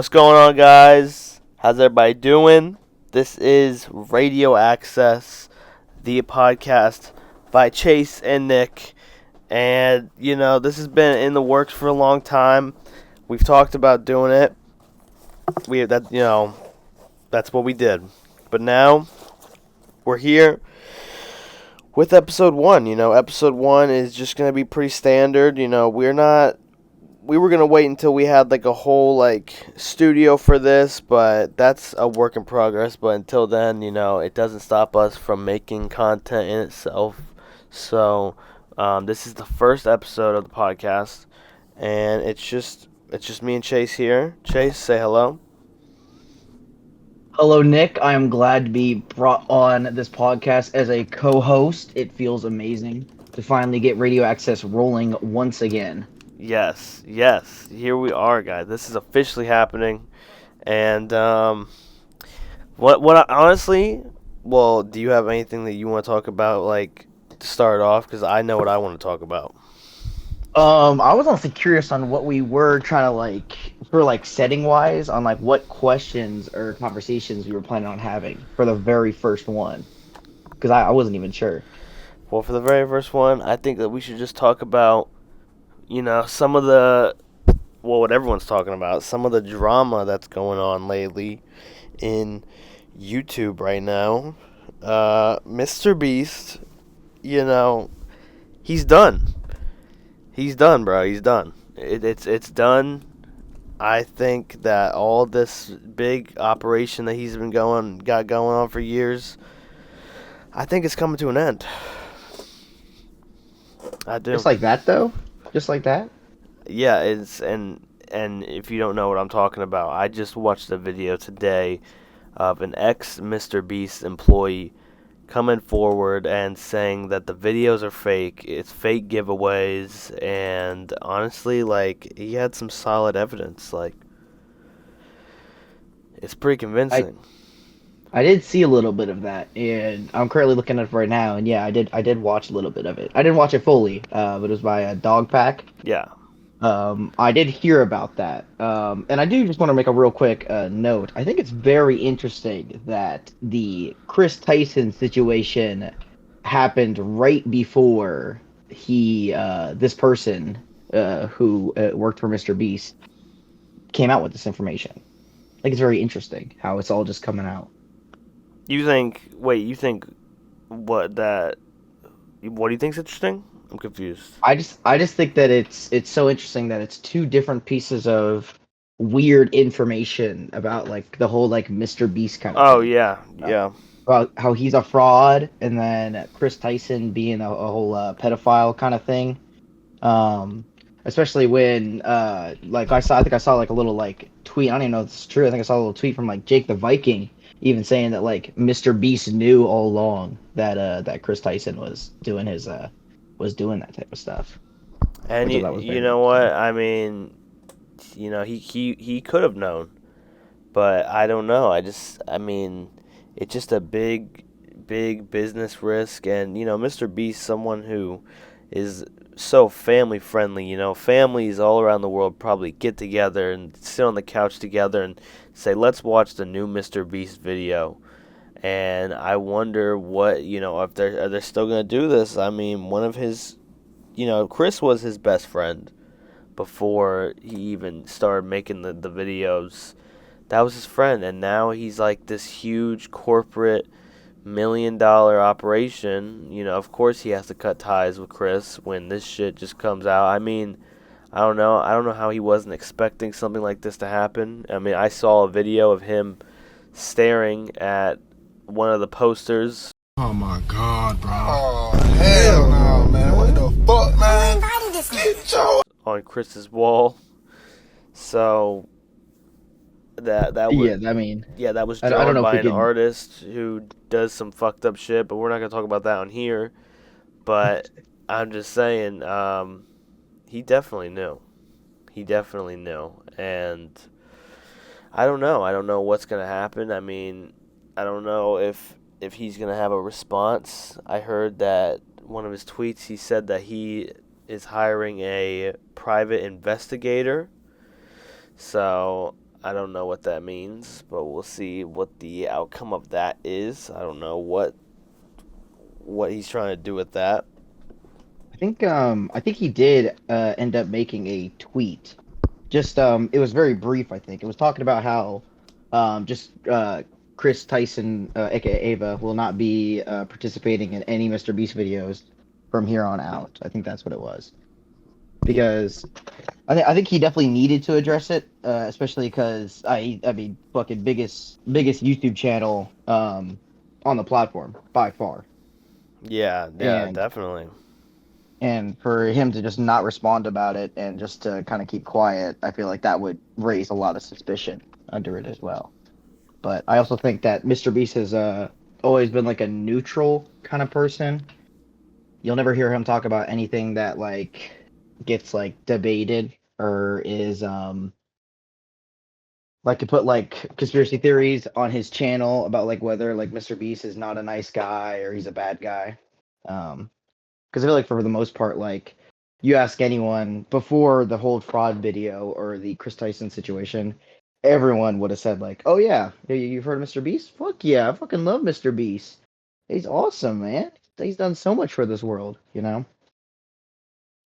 What's going on, guys? How's everybody doing? This is Radio Access, the podcast by Chase and Nik. And, this has been in the works for a long time. We've talked about doing it. That's what we did. But now, we're here with episode 1. Episode 1 is just going to be pretty standard. We were going to wait until we had a whole studio for this, but that's a work in progress. But until then, it doesn't stop us from making content in itself. So this is the first episode of the podcast, and it's just me and Chase here. Chase, say hello. Hello, Nick. I am glad to be brought on this podcast as a co-host. It feels amazing to finally get Radio Access rolling once again. Yes, here we are, guys. This is officially happening, and honestly, well, do you have anything that you want to talk about, to start off? Because I know what I want to talk about. I was also curious on what we were trying to for setting wise on what questions or conversations we were planning on having for the very first one, because I wasn't even sure. Well, for the very first one, I think that we should just talk about, some of what everyone's talking about, some of the drama that's going on lately in YouTube right now. Mrbeast, he's done. He's done, bro. He's done. It's done. I think that all this big operation that he's got going on for years, I think it's coming to an end. I do. Just like that, though. Just like that. Yeah, and if you don't know what I'm talking about, I just watched a video today of an ex-Mrbeast employee coming forward and saying that the videos are fake, it's fake giveaways, and honestly, he had some solid evidence. It's pretty convincing. I did see a little bit of that, and I'm currently looking at it right now. And yeah, I did watch a little bit of it. I didn't watch it fully, but it was by a Dog Pack. Yeah. I did hear about that, and I do just want to make a real quick note. I think it's very interesting that the Chris Tyson situation happened right before this person who worked for Mrbeast came out with this information. It's very interesting how it's all just coming out. You think what do you think's interesting? I'm confused. I just think that it's so interesting that it's two different pieces of weird information about the whole Mrbeast kind of Oh thing. yeah. About how he's a fraud, and then Chris Tyson being a whole pedophile kind of thing. Especially when I think I saw a little tweet. I don't even know if it's true. I think I saw a little tweet from Jake the Viking, even saying that Mrbeast knew all along that Chris Tyson was doing that type of stuff. And you know what? I mean, he could have known, but I don't know. I mean, it's just a big business risk, and Mrbeast, someone who is so family friendly. Families all around the world probably get together and sit on the couch together and say, "Let's watch the new Mrbeast video." And I wonder what if they're still gonna do this. I mean, one of his, Chris was his best friend before he even started making the videos. That was his friend, and now he's this huge corporate $1 million operation. Of course he has to cut ties with Chris when this shit just comes out. I mean, I don't know how he wasn't expecting something like this to happen. I mean, I saw a video of him staring at one of the posters. Oh my god, bro. Oh, hell no, man. What the fuck, man? Get your... on Chris's wall. So that was drawn by an artist who does some fucked up shit, but we're not gonna talk about that on here. But I'm just saying, he definitely knew. And I don't know what's gonna happen. I mean, I don't know if he's gonna have a response. I heard that one of his tweets, he said that he is hiring a private investigator. So I don't know what that means, but we'll see what the outcome of that is. I don't know what he's trying to do with that. I think he did end up making a tweet. Just it was very brief, I think. It was talking about how just Chris Tyson, aka Ava, will not be participating in any Mr. Beast videos from here on out. I think that's what it was. Because I think he definitely needed to address it, especially because I mean fucking biggest YouTube channel on the platform by far. Yeah, And definitely. and for him to just not respond about it and just to kind of keep quiet, I feel like that would raise a lot of suspicion under it as well. But I also think that Mr. Beast has always been like a neutral kind of person. You'll never hear him talk about anything that like gets like debated or is like to put like conspiracy theories on his channel about like whether like Mr. Beast is not a nice guy or he's a bad guy. Because I feel like for the most part, like you ask anyone before the whole fraud video or the Chris Tyson situation, everyone would have said like, "Oh yeah, you've heard of Mr. Beast? Fuck yeah, I fucking love Mr. Beast. He's awesome, man. He's done so much for this world, you know."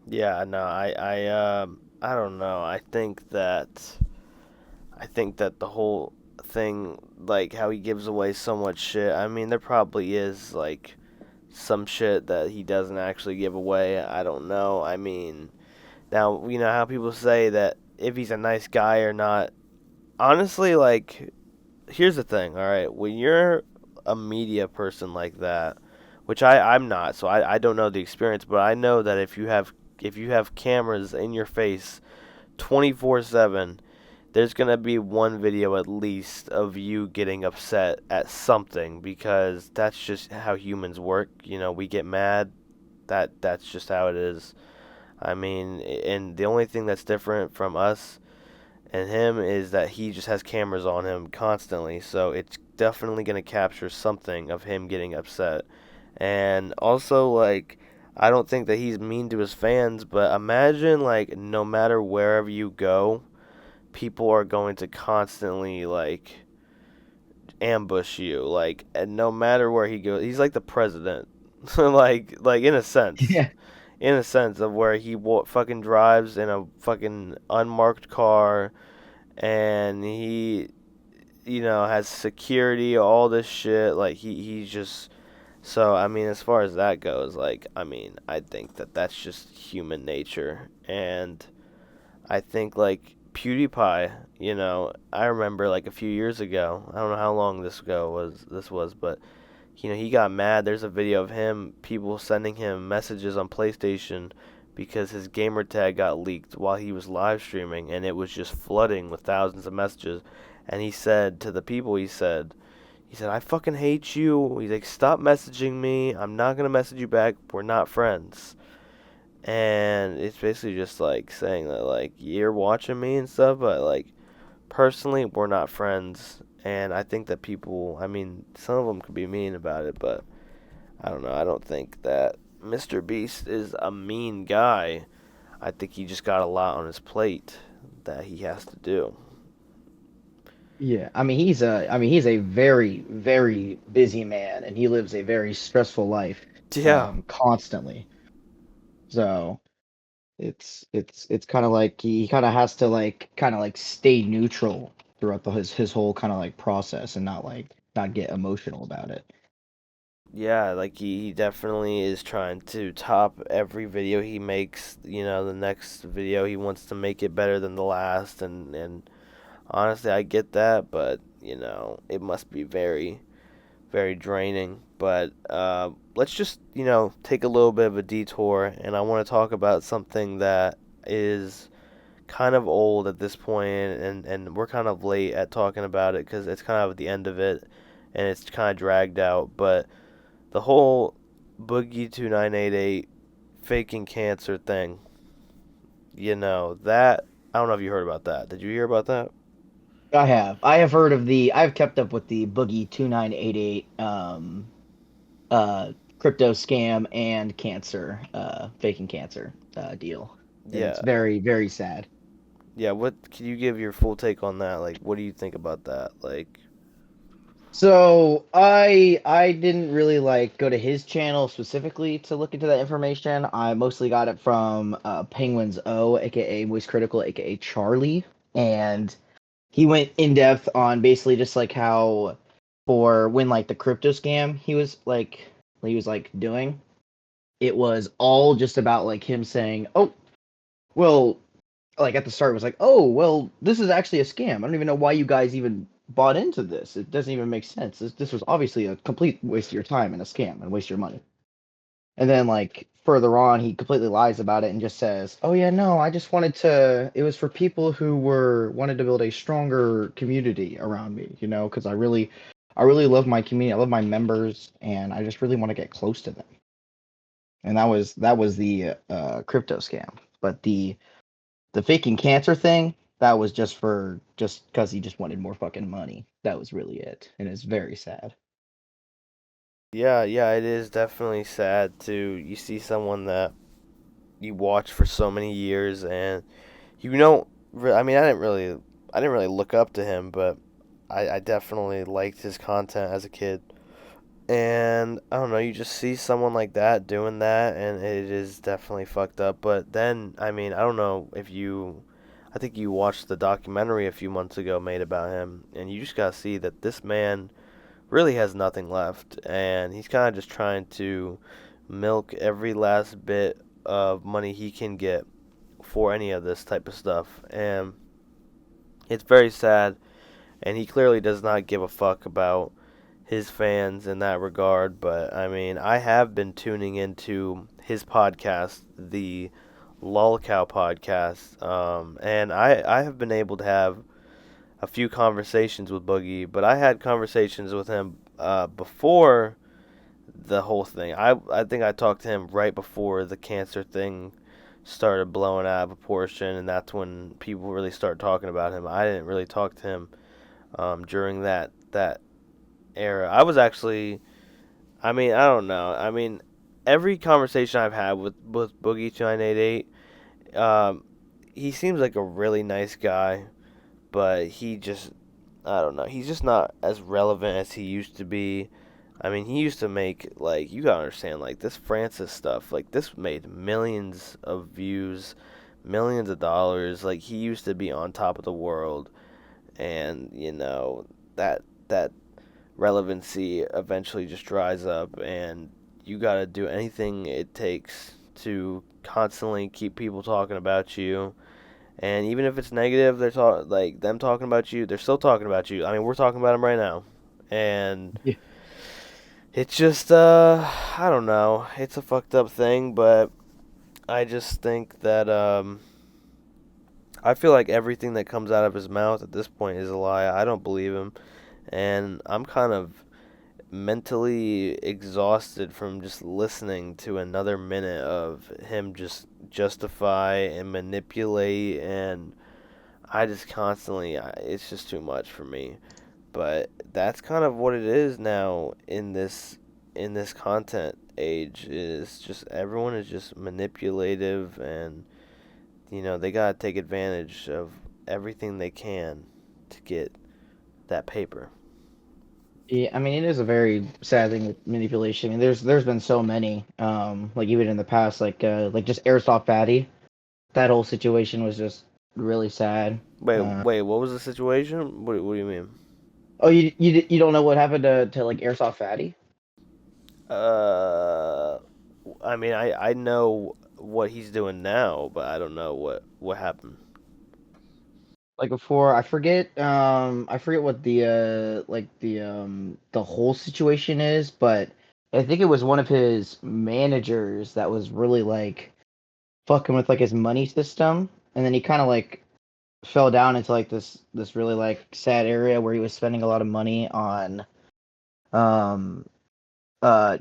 Yeah, no, I don't know. I think that the whole thing, like how he gives away so much shit. I mean, there probably is like some shit that he doesn't actually give away. I don't know. I mean, now you know how people say that if he's a nice guy or not. Honestly, like, here's the thing. All right, when you're a media person like that, which I'm not, so I don't know the experience, but I know that if you have cameras in your face 24/7, there's going to be one video at least of you getting upset at something because that's just how humans work. You know, we get mad. That's just how it is. I mean, and the only thing that's different from us and him is that he just has cameras on him constantly. So it's definitely going to capture something of him getting upset. And also, like, I don't think that he's mean to his fans, but imagine, like, no matter wherever you go, people are going to constantly, like, ambush you. Like, and no matter where he goes, he's like the president. like in a sense. Yeah. In a sense of where he fucking drives in a fucking unmarked car and he has security, all this shit. Like he's just so. I mean, as far as that goes, like I mean, I think that that's just human nature, and I think like PewDiePie. I remember like a few years ago. I don't know how long this was, but he got mad. There's a video of him, people sending him messages on PlayStation because his gamer tag got leaked while he was live streaming, and it was just flooding with thousands of messages. And he said to the people, he said, I fucking hate you. He's like, stop messaging me. I'm not gonna message you back. We're not friends. And it's basically just like saying that like you're watching me and stuff, but like personally, we're not friends. And I think that people, I mean, some of them could be mean about it, but I don't know. I don't think that Mr. Beast is a mean guy. I think he just got a lot on his plate that he has to do. Yeah, I mean he's a very very busy man and he lives a very stressful life Yeah. constantly. So it's kind of like he kind of has to like kind of like stay neutral throughout his whole kind of like process and not get emotional about it. Yeah, like he definitely is trying to top every video he makes. The next video he wants to make it better than the last, and honestly, I get that, but it must be very, very draining. But let's just take a little bit of a detour, and I want to talk about something that is kind of old at this point, and we're kind of late at talking about it because it's kind of at the end of it, and it's kind of dragged out. But the whole Boogie2988 faking cancer thing, that I don't know if you heard about that. Did you hear about that? I have heard of I've kept up with the Boogie2988 crypto scam and cancer faking cancer deal. And it's Yeah. very very sad. yeah, what can you give your full take on that? Like, what do you think about that? Like, So I didn't really like go to his channel specifically to look into that information. I mostly got it from Penguins O, aka Moist Critical, aka Charlie, and he went in depth on basically just like how for when like the crypto scam he was like doing, it was all just about like him saying, "Oh, well, like at the start it was like, "Oh, well, this is actually a scam. I don't even know why you guys even bought into this. It doesn't even make sense. This was obviously a complete waste of your time and a scam and waste of your money." And then like further on, he completely lies about it and just says, "Oh yeah, no, I just wanted to. It was for people who were wanted to build a stronger community around me, because I really love my community. I love my members, and I just really want to get close to them." And that was the crypto scam. But the faking cancer thing, that was just because he just wanted more fucking money. That was really it, and it's very sad. yeah, yeah, it is definitely sad to you see someone that you watch for so many years and you know, I mean, I didn't really look up to him, but I definitely liked his content as a kid. And I don't know, you just see someone like that doing that, and it is definitely fucked up. But then, I mean, I don't know if you, I think you watched the documentary a few months ago made about him, and you just gotta see that this man really has nothing left, and he's kind of just trying to milk every last bit of money he can get for any of this type of stuff. And it's very sad, and he clearly does not give a fuck about his fans in that regard. But I mean, I have been tuning into his podcast, the Lolcow podcast, and I have been able to have a few conversations with Boogie, but I had conversations with him before the whole thing. I think I talked to him right before the cancer thing started blowing out of proportion, and that's when people really started talking about him. I didn't really talk to him during that era. I was actually, I mean, I don't know. I mean, every conversation I've had with Boogie2988, he seems like a really nice guy, but he just, I don't know. He's just not as relevant as he used to be. I mean, he used to make, like, you gotta understand, like, this Francis stuff, like, this made millions of views, millions of dollars. Like, he used to be on top of the world, and, that relevancy eventually just dries up, and you gotta do anything it takes to constantly keep people talking about you. And even if it's negative, like them talking about you, they're still talking about you. I mean, we're talking about them right now, and Yeah. it's just I don't know. It's a fucked up thing, but I just think that I feel like everything that comes out of his mouth at this point is a lie. I don't believe him, and I'm kind of mentally exhausted from just listening to another minute of him just justify and manipulate, and I just constantly it's just too much for me. But that's kind of what it is now in this content age, is just everyone is just manipulative, and they got to take advantage of everything they can to get that paper. Yeah, I mean, it is a very sad thing with manipulation. I mean, there's been so many, like even in the past, like just Airsoft Fatty. That whole situation was just really sad. Wait, what was the situation? What do you mean? Oh, you don't know what happened to like Airsoft Fatty? Uh, I mean, I know what he's doing now, but I don't know what happened. Like before, I forget what the whole situation is, but I think it was one of his managers that was really like fucking with like his money system, and then he kind of like fell down into like this really like sad area where he was spending a lot of money on um uh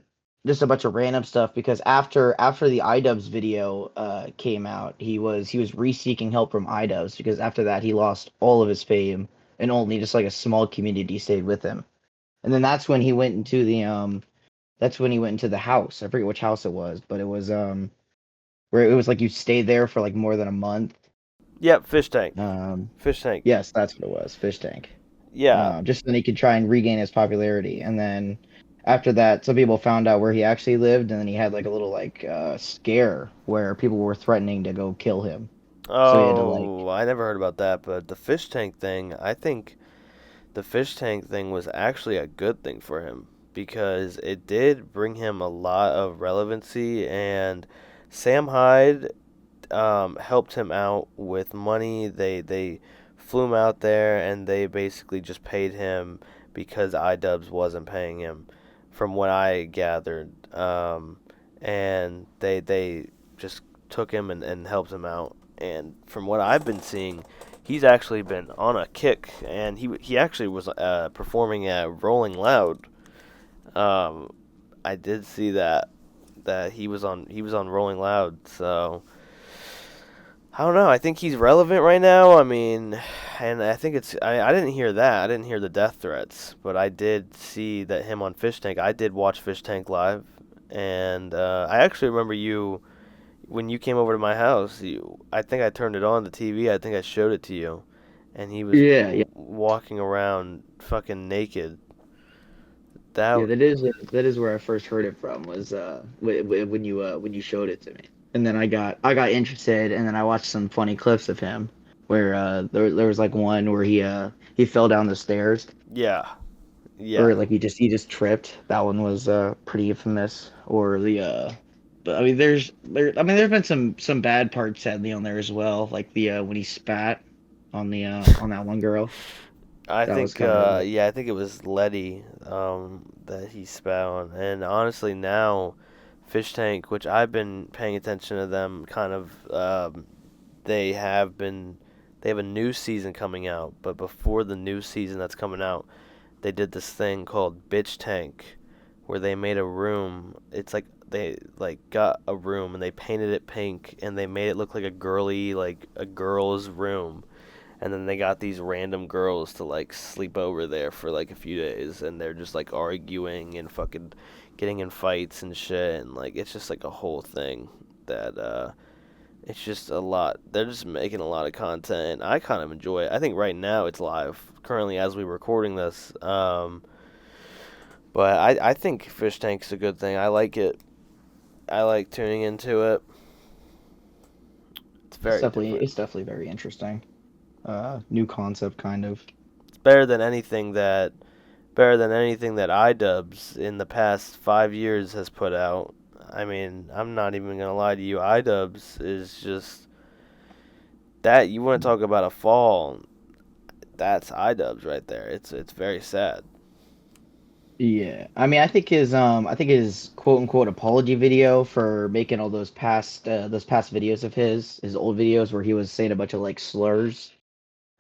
just a bunch of random stuff, because after the iDubbbz video came out, he was re-seeking help from iDubbbz, because after that he lost all of his fame and only just like a small community stayed with him. And then that's when he went into the house. I forget which house it was, but it was where it was like you stayed there for like more than a month, Yep, fish tank. Um, Fish tank. yes, that's what it was, fish tank. Yeah. Just so then he could try and regain his popularity. And then after that, some people found out where he actually lived, and then he had like a little like scare where people were threatening to go kill him. So he had to like, Oh, I never heard about that, but the fish tank thing, I think the fish tank thing was actually a good thing for him because it did bring him a lot of relevancy, and Sam Hyde helped him out with money. They flew him out there and they basically just paid him because iDubbbz wasn't paying him, from what I gathered. And they just took him and helped him out. And from what I've been seeing, he's actually been on a kick, and he actually was performing at Rolling Loud. I did see that he was on Rolling Loud, so I don't know. I think he's relevant right now. I mean, and I think I didn't hear that. I didn't hear the death threats, but I did see that him on Fish Tank. I did watch Fish Tank live, and I actually remember you when you came over to my house. I think I turned it on the TV. I think I showed it to you, and he was yeah, yeah, walking around fucking naked. yeah. That That is where I first heard it from was when you showed it to me. And then I got interested, and then I watched some funny clips of him where there was like one where he fell down the stairs, yeah, yeah. or like he just tripped. That one was pretty infamous. Or but I mean there's been some bad parts sadly on there as well, like the when he spat on that one girl. I That was think, kind of yeah, I think it was Letty that he spat on. And honestly, now Fish Tank, which I've been paying attention to them, kind of, they have been, they have a new season coming out. But before the new season that's coming out, they did this thing called Bitch Tank, where they made a room. It's like they like got a room and they painted it pink and they made it look like a girly, like a girl's room, and then they got these random girls to like sleep over there for like a few days, and they're just like arguing and fucking getting in fights and shit, and like it's just like a whole thing that it's just a lot. They're just making a lot of content, and I kind of enjoy it. I think right now it's live currently as we're recording this, but I think Fish Tank's a good thing. I like it. I like tuning into it. It's it's very definitely different. it's definitely very interesting. New concept kind of. It's better than anything that iDubbbz in the past 5 years has put out. I mean, I'm not even gonna lie to you. iDubbbz is just that. You want to talk about a fall? That's iDubbbz right there. It's very sad. Yeah, I mean, I think his quote unquote apology video for making all those past videos of his old videos where he was saying a bunch of like slurs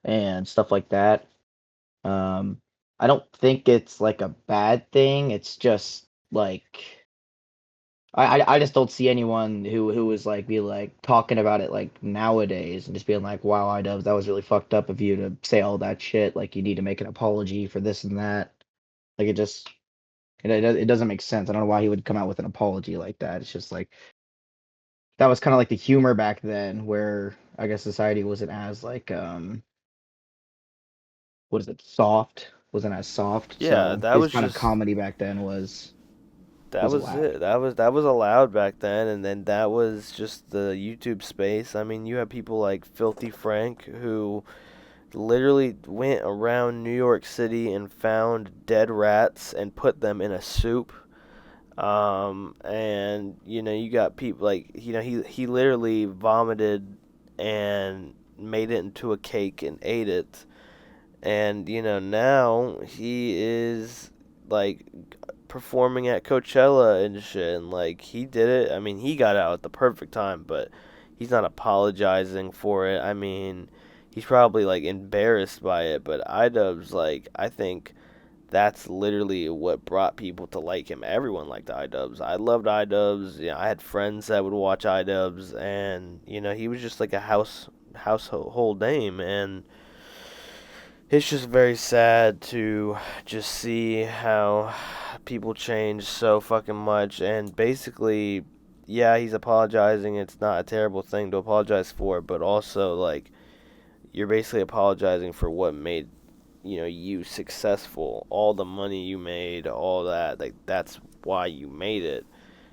and stuff like that. Um, I don't think it's like a bad thing. It's just like I just don't see anyone who was like be like talking about it like nowadays and just being like, wow, iDubbbz, that was really fucked up of you to say all that shit. Like you need to make an apology for this and that. Like it doesn't make sense. I don't know why he would come out with an apology like that. It's just like that was kind of like the humor back then, where I guess society wasn't as like what is it, soft? Wasn't as soft. Yeah, So his kind of comedy back then that was was allowed. it. That was allowed back then, and then that was just the YouTube space. I mean, you have people like Filthy Frank who literally went around New York City and found dead rats and put them in a soup. And you got people like he literally vomited and made it into a cake and ate it. And now he is like performing at Coachella and shit, and like he did it. I mean, he got out at the perfect time, but he's not apologizing for it. I mean, he's probably like embarrassed by it, but iDubbbz, like, I think that's literally what brought people to like him. Everyone liked iDubbbz. I loved iDubbbz. I had friends that would watch iDubbbz, and he was just like a household name, and it's just very sad to just see how people change so fucking much. And basically, yeah, he's apologizing. It's not a terrible thing to apologize for, but also, like, you're basically apologizing for what made you successful, all the money you made, all that. Like, that's why you made it.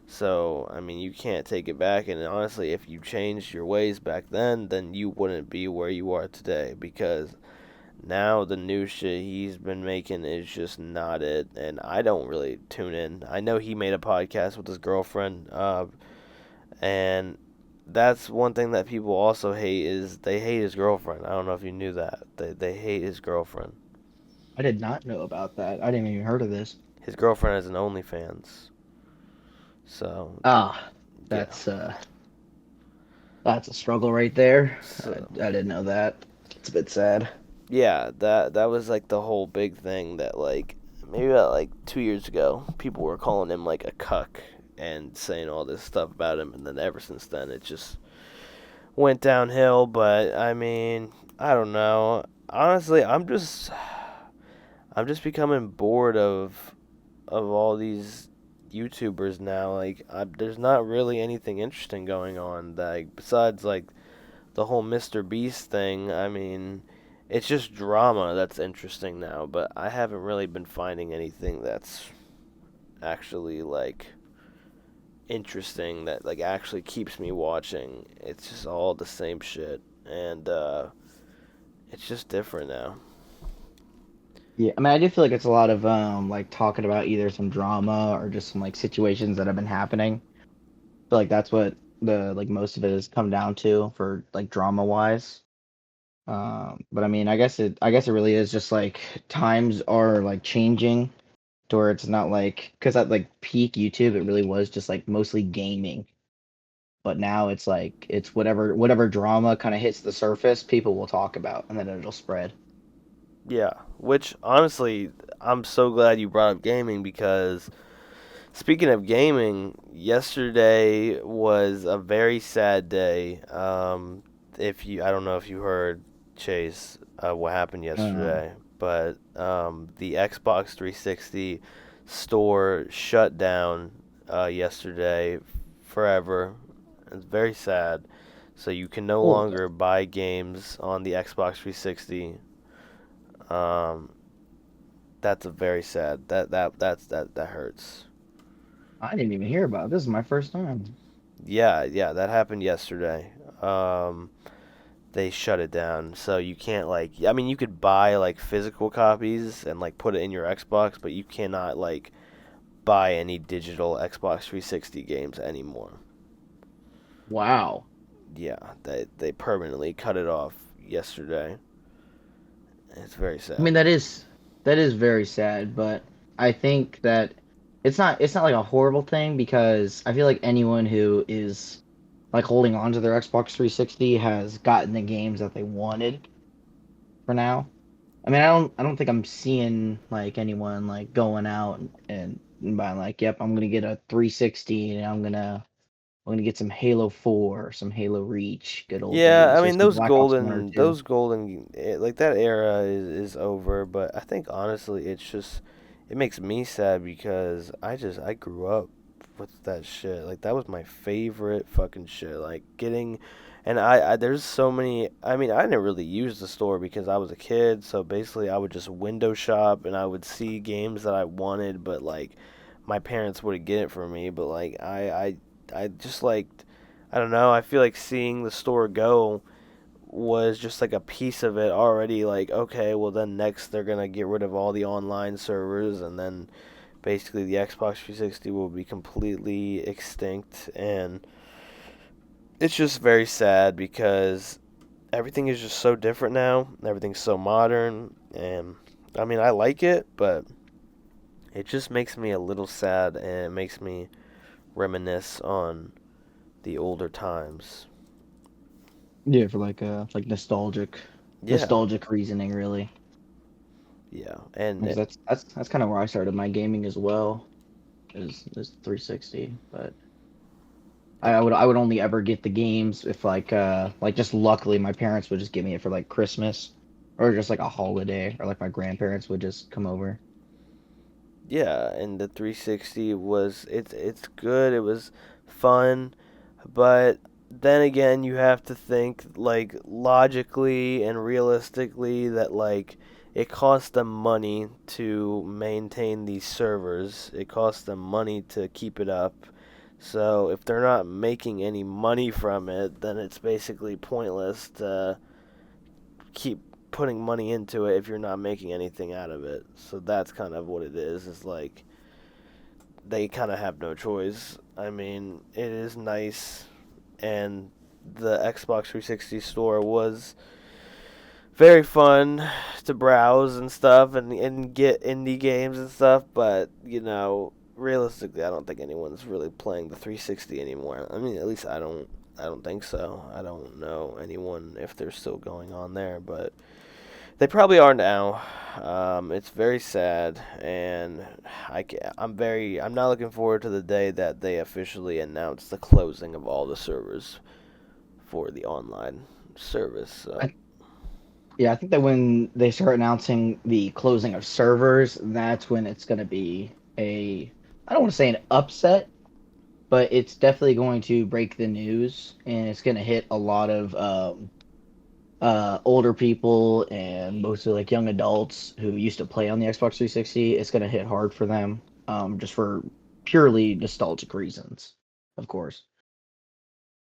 So, I mean, you can't take it back. And honestly, if you changed your ways back then you wouldn't be where you are today, because now the new shit he's been making is just not it. And I don't really tune in. I know he made a podcast with his girlfriend, and that's one thing that people also hate, is they hate his girlfriend. I don't know if you knew that. They hate his girlfriend. I did not know about that. I didn't even heard of this. His girlfriend has an OnlyFans. So that's that's a struggle right there. So, I didn't know that. It's a bit sad. yeah, that was like the whole big thing, that like maybe about like 2 years ago, people were calling him like a cuck and saying all this stuff about him, and then ever since then it just went downhill. But I mean, I don't know. Honestly, I'm just becoming bored of all these YouTubers now. Like, there's not really anything interesting going on, like, besides like the whole Mrbeast thing. I mean, it's just drama that's interesting now, but I haven't really been finding anything that's actually like interesting, that like actually keeps me watching. It's just all the same shit, and it's just different now. Yeah, I mean, I do feel like it's a lot of like talking about either some drama or just some like situations that have been happening. I feel like that's what the like most of it has come down to for like drama wise. But I mean, I guess it really is just like times are like changing to where it's not like, because at like peak YouTube it really was just like mostly gaming. But now it's like it's whatever drama kind of hits the surface, people will talk about, and then it'll spread. Yeah, which honestly, I'm so glad you brought up gaming, because speaking of gaming, yesterday was a very sad day. If you, I don't know if you heard, Chase, what happened Um, yesterday, but the Xbox 360 store shut down yesterday forever. It's very sad. So you can no oh, longer buy games on the Xbox 360. Um, that's a very sad. That hurts. I didn't even hear about it. This is my first time. Yeah, that happened yesterday. Um, they shut it down, so you can't, like, I mean, you could buy like physical copies and like put it in your Xbox, but you cannot like buy any digital Xbox 360 games anymore. Wow. Yeah, they permanently cut it off yesterday. It's very I sad. mean, that is very sad, but I think that it's not like a horrible thing, because I feel like anyone who is like holding on to their Xbox 360 has gotten the games that they wanted for now. I mean, I don't think I'm seeing like anyone like going out and buying like, yep, I'm gonna get a 360 and I'm gonna get some Halo 4 or some Halo Reach, good old Yeah, I days, or mean, some Black Ops 1 or 2. like, that era is over. But I think honestly, it makes me sad, because I grew up with that shit. Like, that was my favorite fucking shit. Like, getting, and there's so many. I mean, I didn't really use the store because I was a kid. So basically, I would just window shop, and I would see games that I wanted, but like my parents wouldn't get it for me. But like I just like, I don't know. I feel like seeing the store go was just like a piece of it already. Like, okay, well then next they're gonna get rid of all the online servers, and then basically the Xbox 360 will be completely extinct. And it's just very sad, because everything is just so different now. Everything's so modern, and I mean, I like it, but it just makes me a little sad, and it makes me reminisce on the older times. Yeah, for like Yeah, nostalgic reasoning, really. yeah, and Because that's kind of where I started my gaming as well, is 360. But I would only ever get the games if like just luckily my parents would just give me it for like Christmas or just like a holiday, or like my grandparents would just come over. yeah, and the 360 was, it's good. It was fun, but then again, you have to think like logically and realistically that like it costs them money to maintain these servers. It costs them money to keep it up. So if they're not making any money from it, then it's basically pointless to keep putting money into it if you're not making anything out of it. So that's kind of what it is. It's like they kind of have no choice. I mean, it is nice, and the Xbox 360 store was very fun to browse and stuff and get indie games and stuff, but, realistically, I don't think anyone's really playing the 360 anymore. I mean, at least I don't think so. I don't know anyone if they're still going on there, but they probably are now. It's very sad, and I'm not looking forward to the day that they officially announce the closing of all the servers for the online service. So. Yeah, I think that when they start announcing the closing of servers, that's when it's going to be I don't want to say an upset, but it's definitely going to break the news, and it's going to hit a lot of older people and mostly like young adults who used to play on the Xbox 360. It's going to hit hard for them, just for purely nostalgic reasons, of course.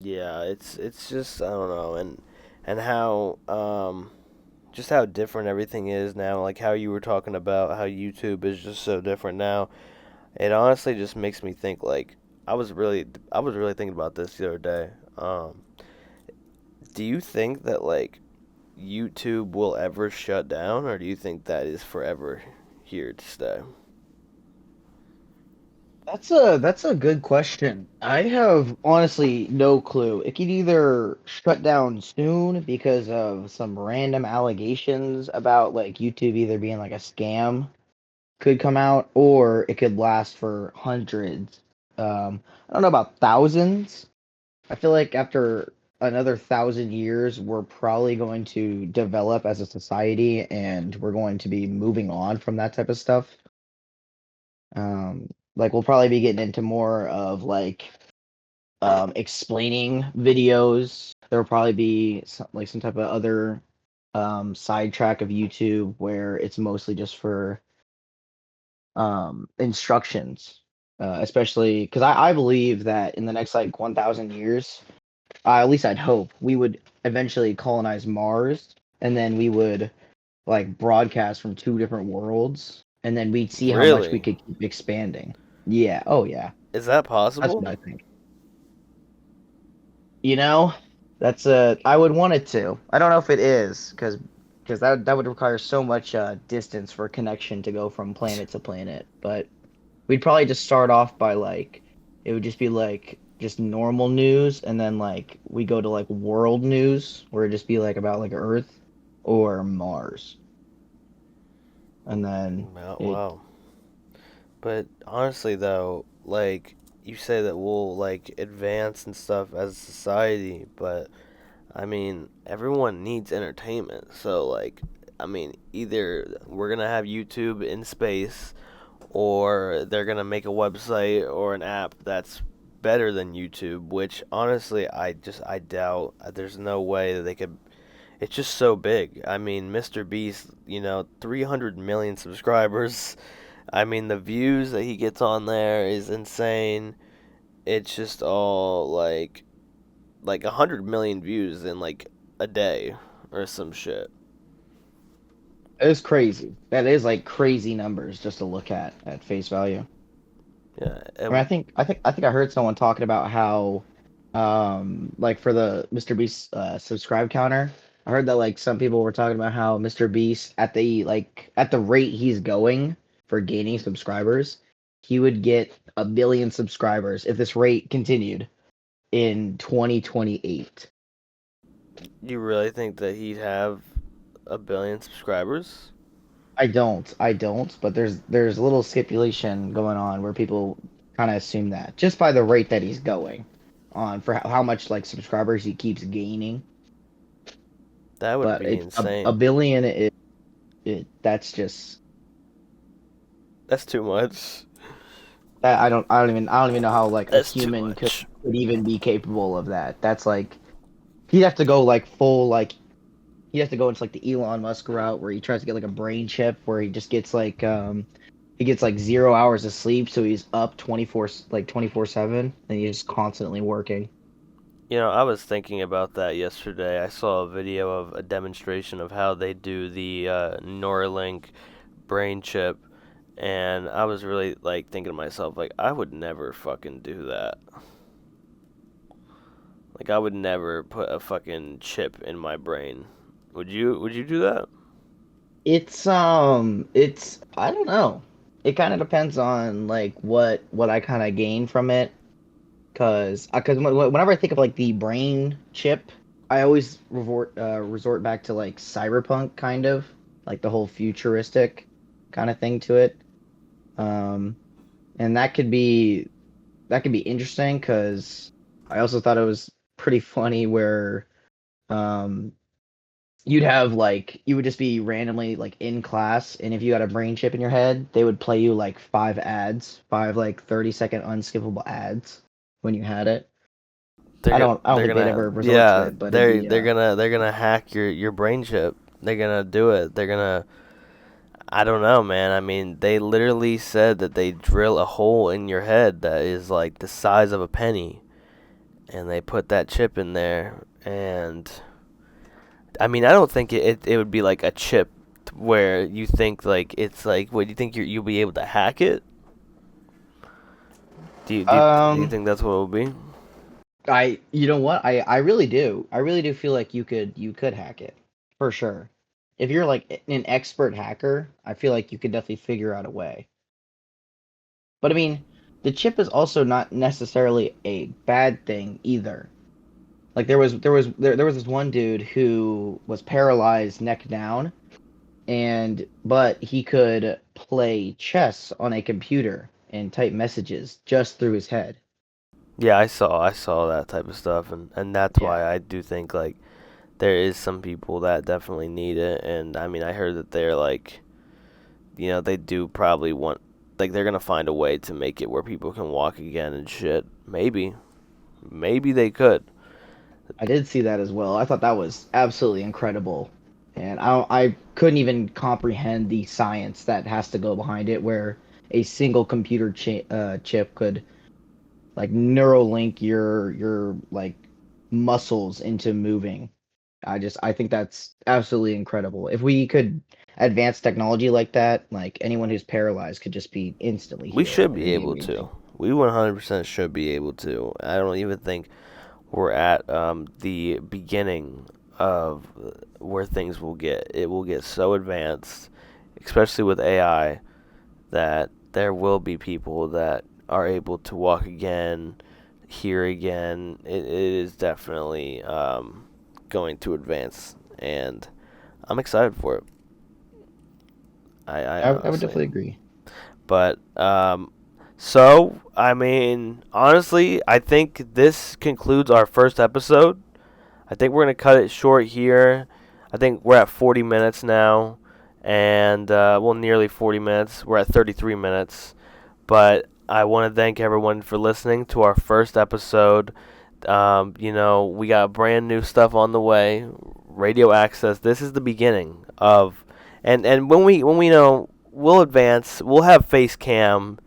Yeah, it's just I don't know, and how just how different everything is now. Like how you were talking about how YouTube is just so different now. It honestly just makes me think like I was really thinking about this the other day. Do you think that like YouTube will ever shut down, or do you think that is forever here to stay? That's a good question. I have honestly no clue. It could either shut down soon because of some random allegations about like YouTube either being like a scam could come out, or it could last for hundreds. I don't know about thousands. I feel like after another 1,000 years, we're probably going to develop as a society, and we're going to be moving on from that type of stuff. Like we'll probably be getting into more of like explaining videos. There'll probably be some type of other sidetrack of YouTube where it's mostly just for instructions, especially because I believe that in the next like 1,000 years, at least I'd hope, we would eventually colonize Mars, and then we would like broadcast from two different worlds, and then we'd see how much we Really? could keep expanding. Yeah, oh yeah, Is that that's possible? what I think. You know, I would want it to. I don't know if it is because that would require so much distance for connection to go from planet to planet. But we'd probably just start off by like it would just be like just normal news, and then like we go to like world news where it'd just be like about like Earth or Mars, and then Wow. it Wow. But honestly, though, like you say that we'll like advance and stuff as a society, but I mean, everyone needs entertainment. So like, I mean, either we're gonna have YouTube in space, or they're gonna make a website or an app that's better than YouTube. Which honestly, I doubt. There's no way that they could. It's just so big. I mean, Mr. Beast, 300 million subscribers. I mean, the views that he gets on there is insane. It's just all like 100 million views in like a day or some shit. is crazy. That is like crazy numbers just to look at face value. Yeah, I mean, and I heard someone talking about how, like for the Mr. Beast subscribe counter, I heard that like some people were talking about how Mr. Beast at the rate he's going for gaining subscribers, he would get 1 billion subscribers if this rate continued in 2028. you really think that he'd have 1 billion subscribers? I don't, but there's a little stipulation going on where people kind of assume that just by the rate that he's going on for how much like subscribers he keeps gaining. That would But be it's a insane. billion. That's just That's too much. I don't even know how like a That's too human could much. even be capable of that. That's like he'd have to go like full like he'd have to go into like the Elon Musk route where he tries to get like a brain chip where he just gets like he gets like 0 hours of sleep, so he's up 24/7 and he's just constantly working. You know, I was thinking about that yesterday. I saw a video of a demonstration of how they do the Neuralink brain chip, and I was really like thinking to myself, like, I would never fucking do that. Like, I would never put a fucking chip in my brain. Would you? Would you do that? It's I don't know. It kind of depends on like what I kind of gain from it. Cause whenever I think of like the brain chip, I always resort back to like cyberpunk kind of like the whole futuristic kind of thing to it. Um, and that could be interesting because I also thought it was pretty funny where um you would just be randomly like in class, and if you had a brain chip in your head, they would play you like five like 30-second unskippable ads when you had it. I don't They're think they'd gonna ever resort to yeah it, but it'd be they're gonna hack your brain chip. They're gonna do it. They're gonna. I don't know, man. I mean, they literally said that they drill a hole in your head that is like the size of a penny, and they put that chip in there. And I mean, I don't think it would be like a chip where you think like it's like what do you think you'll be able to hack it? Do you um think that's what it will be? I you know what? I really do. I really do feel like you could hack it for sure. If you're like an expert hacker, I feel like you could definitely figure out a way. But I mean, the chip is also not necessarily a bad thing either. Like there was this one dude who was paralyzed neck down, and but he could play chess on a computer and type messages just through his head. Yeah, I saw that type of stuff, and that's Yeah. why I do think like there is some people that definitely need it, and I mean I heard that they're like, you know, they do probably want like they're gonna find a way to make it where people can walk again and shit. Maybe they could. I did see that as well. I thought that was absolutely incredible, and I couldn't even comprehend the science that has to go behind it, where a single computer chip could like neuralink your like muscles into moving. I think that's absolutely incredible. If we could advance technology like that, like anyone who's paralyzed could just be instantly We healed. should Like be it'd be able amazing. to. We 100% should be able to. I don't even think we're at the beginning of where things will get. It will get so advanced, especially with AI, that there will be people that are able to walk again, hear again. It is definitely going to advance, and I'm excited for it. I I would honestly definitely am. agree. But so I mean, honestly, I think this concludes our first episode. I think we're gonna cut it short here. I think we're at 40 minutes now, and well, nearly 40 minutes. We're at 33 minutes, but I want to thank everyone for listening to our first episode. You know, we got brand new stuff on the way. Radio Access. This is the beginning of, and when we know we'll advance, we'll have face cam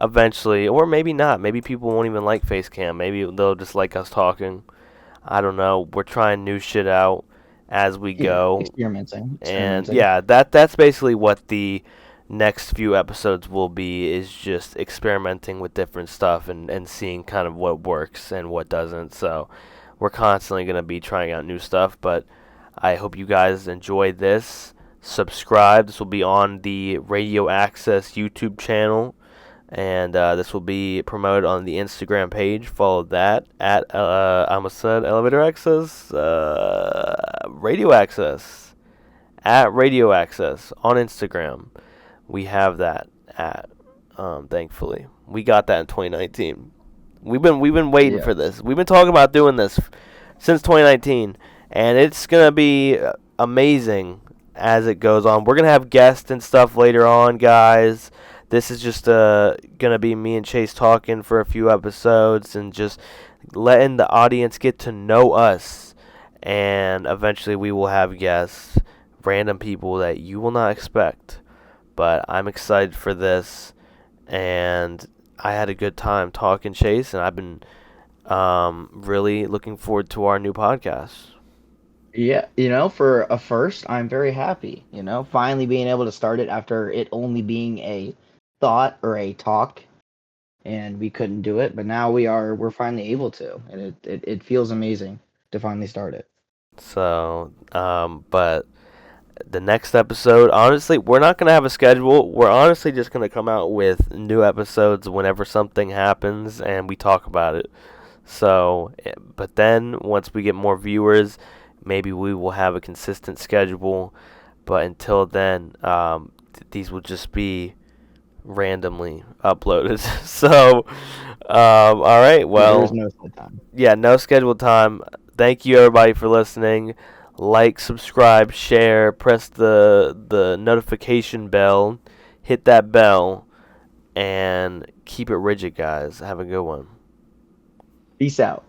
eventually, or maybe not. Maybe people won't even like face cam. Maybe they'll just like us talking. I don't know. We're trying new shit out as we Yeah, go. experimenting, And experimenting. yeah, that's basically what the next few episodes will be, is just experimenting with different stuff and seeing kind of what works and what doesn't. So we're constantly going to be trying out new stuff, but I hope you guys enjoyed this. Subscribe. This will be on the Radio Access YouTube channel, and this will be promoted on the Instagram page. Follow that at I almost said Elevator Access, Radio Access, at Radio Access on Instagram. We have that at thankfully we got that in 2019. We've been waiting Yeah. for this. We've been talking about doing this since 2019, and it's gonna be amazing as it goes on. We're gonna have guests and stuff later on, guys. this is just gonna be me and Chase talking for a few episodes and just letting the audience get to know us. And eventually we will have guests, random people that you will not expect. But I'm excited for this, and I had a good time talking, Chase, and I've been really looking forward to our new podcast. Yeah, for a first, I'm very happy, finally being able to start it after it only being a thought or a talk, and we couldn't do it, but now we're finally able to, and it feels amazing to finally start it. So, but the next episode, honestly, we're not going to have a schedule. We're honestly just going to come out with new episodes whenever something happens and we talk about it. So, but then once we get more viewers, maybe we will have a consistent schedule. But until then, these will just be randomly uploaded. So, all right. Well, there's no scheduled time. Yeah, no scheduled time. Thank you, everybody, for listening. Like, subscribe, share, press the notification bell, hit that bell, and keep it rigid, guys. Have a good one. Peace out.